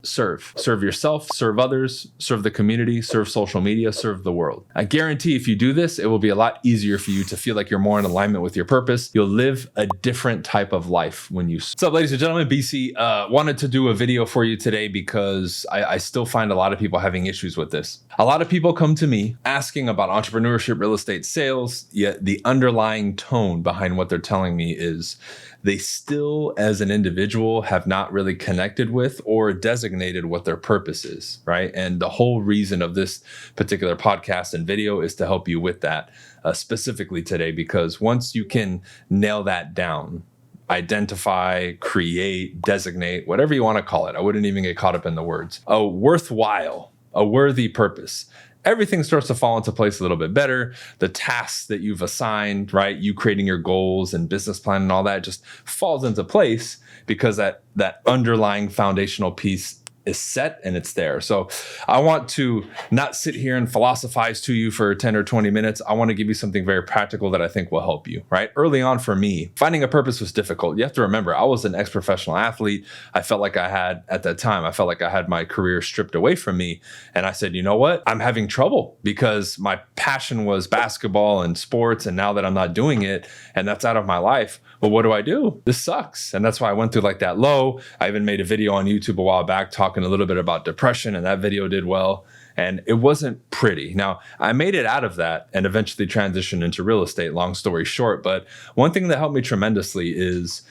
serve. Serve yourself, serve others, serve the community, serve social media, serve the world. I guarantee if you do this, it will be a lot easier for you to feel like you're more in alignment with your purpose. You'll live a different type of life when you. What's up, ladies and gentlemen? BC wanted to do a video for you today because I still find a lot of people having issues with this. A lot of people come to me asking about entrepreneurship, real estate, sales, yet the underlying tone behind what they're telling me is they still, as an individual, have not really connected with or designated what their purpose is, right? And the whole reason of this particular podcast and video is to help you with that specifically today, because once you can nail that down, identify, create, designate, whatever you want to call it, I wouldn't even get caught up in the words, a worthwhile, a worthy purpose, everything starts to fall into place a little bit better. The tasks that you've assigned, right? You creating your goals and business plan and all that just falls into place because that underlying foundational piece is set and it's there. So I want to not sit here and philosophize to you for 10 or 20 minutes. I want to give you something very practical that I think will help you, right? Early on for me, finding a purpose was difficult. You have to remember, I was an ex-professional athlete. I felt like I had my career stripped away from me. And I said, you know what? I'm having trouble because my passion was basketball and sports. And now that I'm not doing it and that's out of my life, well, what do? This sucks. And that's why I went through like that low. I even made a video on YouTube a while back talking a little bit about depression, and that video did well. And it wasn't pretty. Now, I made it out of that and eventually transitioned into real estate, long story short. But one thing that helped me tremendously is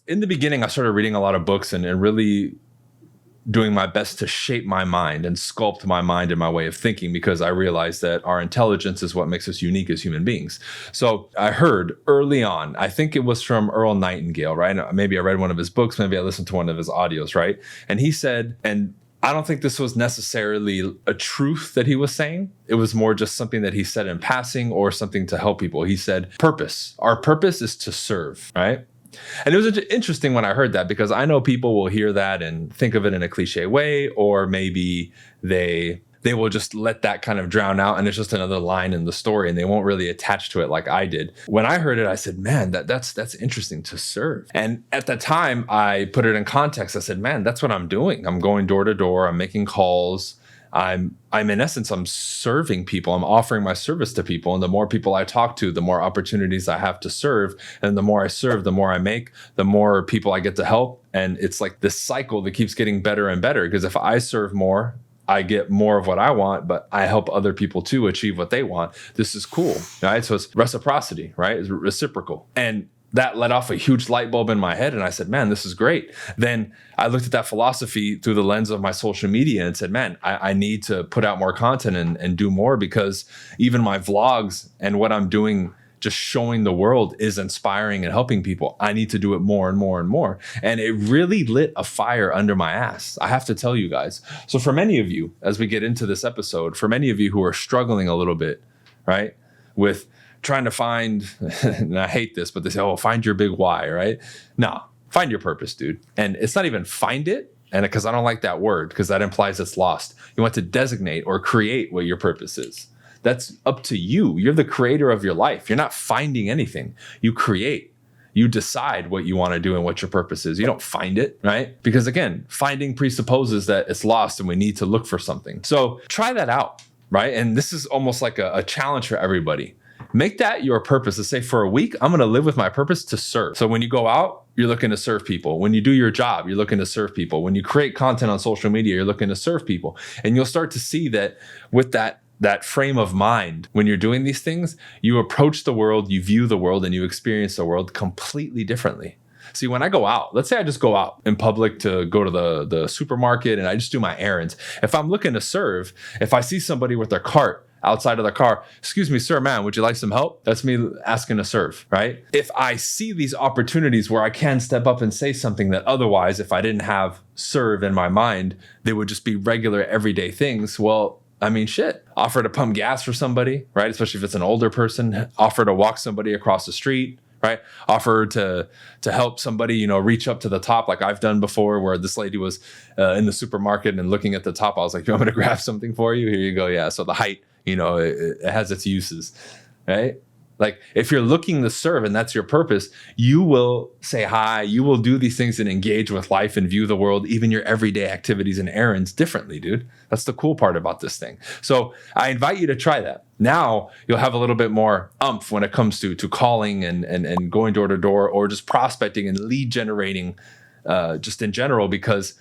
in the beginning, I started reading a lot of books and really doing my best to shape my mind and sculpt my mind and my way of thinking, because I realized that our intelligence is what makes us unique as human beings. So I heard early on, I think it was from Earl Nightingale, right? Maybe I read one of his books, maybe I listened to one of his audios, right? And he said, and I don't think this was necessarily a truth that he was saying. It was more just something that he said in passing or something to help people. He said, purpose. Our purpose is to serve, right? And it was interesting when I heard that, because I know people will hear that and think of it in a cliche way, or maybe they will just let that kind of drown out and it's just another line in the story and they won't really attach to it like I did. When I heard it, I said, man, that's interesting, to serve. And at the time I put it in context. I said, man, that's what I'm doing. I'm going door to door. I'm making calls. I'm in essence, I'm serving people. I'm offering my service to people. And the more people I talk to, the more opportunities I have to serve. And the more I serve, the more I make, the more people I get to help. And it's like this cycle that keeps getting better and better, because if I serve more, I get more of what I want, but I help other people too achieve what they want. This is cool, right? So it's reciprocity, right? It's reciprocal. And that let off a huge light bulb in my head. And I said, man, this is great. Then I looked at that philosophy through the lens of my social media and said, man, I need to put out more content and do more, because even my vlogs and what I'm doing, just showing the world, is inspiring and helping people. I need to do it more and more and more. And it really lit a fire under my ass, I have to tell you guys. So for many of you, as we get into this episode, for many of you who are struggling a little bit, right, with trying to find, and I hate this, but they say, oh, find your big why, right? No, find your purpose, dude. And it's not even find it, and because I don't like that word, because that implies it's lost. You want to designate or create what your purpose is. That's up to you. You're the creator of your life. You're not finding anything. You create. You decide what you want to do and what your purpose is. You don't find it, right? Because again, finding presupposes that it's lost and we need to look for something. So try that out, right? And this is almost like a challenge for everybody. Make that your purpose. To say, for a week, I'm going to live with my purpose to serve. So when you go out, you're looking to serve people. When you do your job, you're looking to serve people. When you create content on social media, you're looking to serve people. And you'll start to see that with that frame of mind, when you're doing these things, you approach the world, you view the world, and you experience the world completely differently. See, when I go out, let's say I just go out in public to go to the supermarket and I just do my errands. If I'm looking to serve, if I see somebody with their cart outside of the car, excuse me, sir, man, would you like some help? That's me asking to serve, right? If I see these opportunities where I can step up and say something that otherwise, if I didn't have serve in my mind, they would just be regular everyday things. Well, I mean, shit, offer to pump gas for somebody, right? Especially if it's an older person, offer to walk somebody across the street, right? Offer to help somebody, reach up to the top, like I've done before, where this lady was in the supermarket and looking at the top. I was like, you want me to grab something for you? Here you go. Yeah. So the height, it has its uses, right? Like if you're looking to serve and that's your purpose, you will say hi, you will do these things and engage with life and view the world, even your everyday activities and errands differently, dude. That's the cool part about this thing. So I invite you to try that. Now you'll have a little bit more oomph when it comes to calling and going door to door or just prospecting and lead generating just in general, because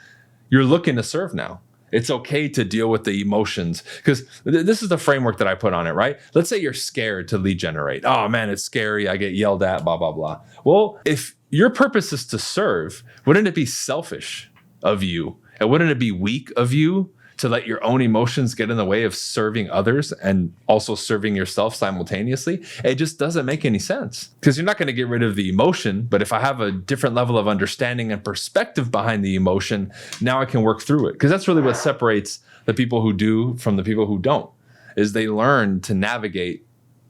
you're looking to serve now. It's okay to deal with the emotions, because this is the framework that I put on it, right? Let's say you're scared to lead generate. Oh man, it's scary. I get yelled at, blah, blah, blah. Well, if your purpose is to serve, wouldn't it be selfish of you? And wouldn't it be weak of you to let your own emotions get in the way of serving others and also serving yourself simultaneously? It just doesn't make any sense, because you're not going to get rid of the emotion. But if I have a different level of understanding and perspective behind the emotion, now I can work through it. Because that's really what separates the people who do from the people who don't, is they learn to navigate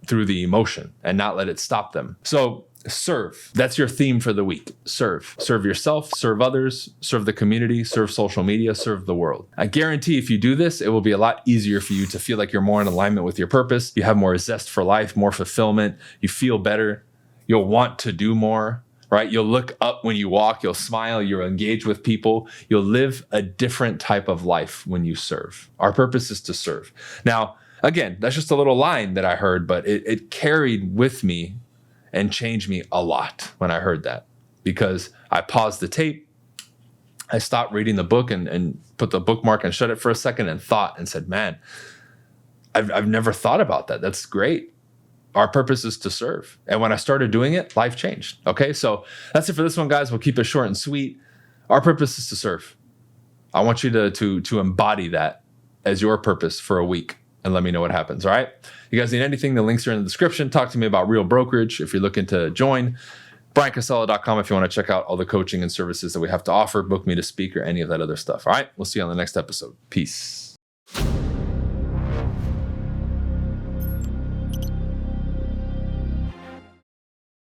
through the emotion and not let it stop them. So serve. That's your theme for the week. Serve. Serve yourself, serve others, serve the community, serve social media, serve the world. I guarantee if you do this, it will be a lot easier for you to feel like you're more in alignment with your purpose. You have more zest for life, more fulfillment. You feel better. You'll want to do more, right? You'll look up when you walk. You'll smile. You'll engage with people. You'll live a different type of life when you serve. Our purpose is to serve. Now, again, that's just a little line that I heard, but it carried with me and changed me a lot when I heard that, because I paused the tape. I stopped reading the book and put the bookmark and shut it for a second and thought and said, man, I've never thought about that. That's great. Our purpose is to serve. And when I started doing it, life changed. Okay, so that's it for this one, guys. We'll keep it short and sweet. Our purpose is to serve. I want you to embody that as your purpose for a week and let me know what happens. All right. You guys need anything, the links are in the description. Talk to me about Real Brokerage if you're looking to join. BryanCasella.com if you want to check out all the coaching and services that we have to offer. Book me to speak or any of that other stuff. All right. We'll see you on the next episode. Peace.